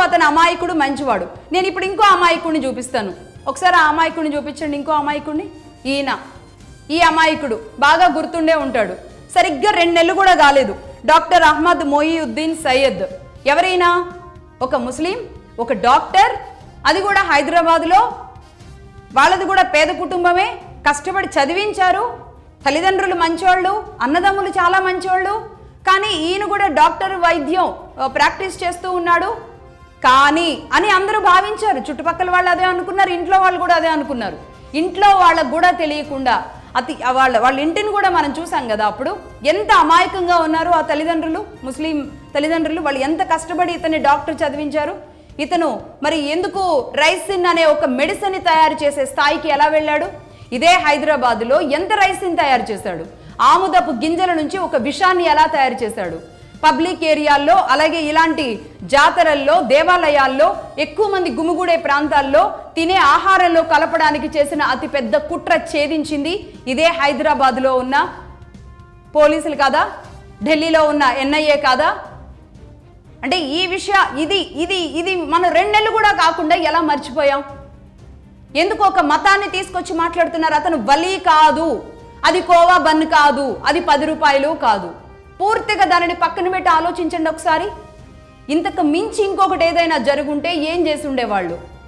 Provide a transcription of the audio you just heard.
అతను అమాయకుడు మంచివాడు. నేను ఇప్పుడు ఇంకో అమాయకుడిని చూపిస్తాను. ఒకసారి ఆ అమాయకుడిని చూపించండి. ఇంకో అమాయకుడిని. ఈ అమాయకుడు బాగా గుర్తుండే ఉంటాడు. సరిగ్గా 2 నెలలు కూడా కాలేదు. డాక్టర్ అహ్మద్ మొయియుద్దీన్ సయ్యద్. ఎవరైనా? ఒక ముస్లిం, ఒక డాక్టర్, అది కూడా హైదరాబాద్లో. వాళ్ళది కూడా పేద కుటుంబమే, కష్టపడి చదివించారు. తల్లిదండ్రులు మంచోళ్ళు, అన్నదమ్ములు చాలా మంచోళ్ళు. కానీ ఈయన కూడా డాక్టర్ వైద్యం ప్రాక్టీస్ చేస్తూ ఉన్నాడు. కానీ అని అందరూ భావించారు. చుట్టుపక్కల వాళ్ళు అదే అనుకున్నారు, ఇంట్లో వాళ్ళు కూడా అదే అనుకున్నారు. ఇంట్లో వాళ్ళకు కూడా తెలియకుండా వాళ్ళ ఇంటిని కూడా మనం చూసాం కదా. అప్పుడు ఎంత అమాయకంగా ఉన్నారు ఆ తల్లిదండ్రులు, ముస్లిం తల్లిదండ్రులు. వాళ్ళు ఎంత కష్టపడి ఇతన్ని డాక్టర్ చదివించారు. ఇతను మరి ఎందుకు రైసిన్ అనే ఒక మెడిసిన్ తయారు చేసే స్థాయికి ఎలా వెళ్ళాడు? ఇదే హైదరాబాద్లో ఎంత రైసిన్ తయారు చేశాడు? ఆముదపు గింజల నుంచి ఒక విషాన్ని ఎలా తయారు చేశాడు? పబ్లిక్ ఏరియాల్లో, అలాగే ఇలాంటి జాతరల్లో, దేవాలయాల్లో, ఎక్కువ మంది గుమిగూడే ప్రాంతాల్లో తినే ఆహారంలో కలపడానికి చేసిన అతిపెద్ద కుట్ర ఛేదించింది ఇదే హైదరాబాద్లో ఉన్న పోలీసులు కాదా? ఢిల్లీలో ఉన్న NIA కాదా? అంటే ఈ ఇది మనం 2 నెలలు కూడా కాకుండా ఎలా మర్చిపోయాం? ఎందుకు ఒక మతాన్ని తీసుకొచ్చి మాట్లాడుతున్నారు? అతను వలీ కాదు, అది కోవా బన్ కాదు, అది 10 రూపాయలు కాదు. పూర్తిగా దానిని పక్కన పెట్టి ఆలోచించండి ఒకసారి. ఇంతకు మించి ఇంకొకటి ఏదైనా జరుగుంటే ఏం చేసి ఉండేవాళ్ళు?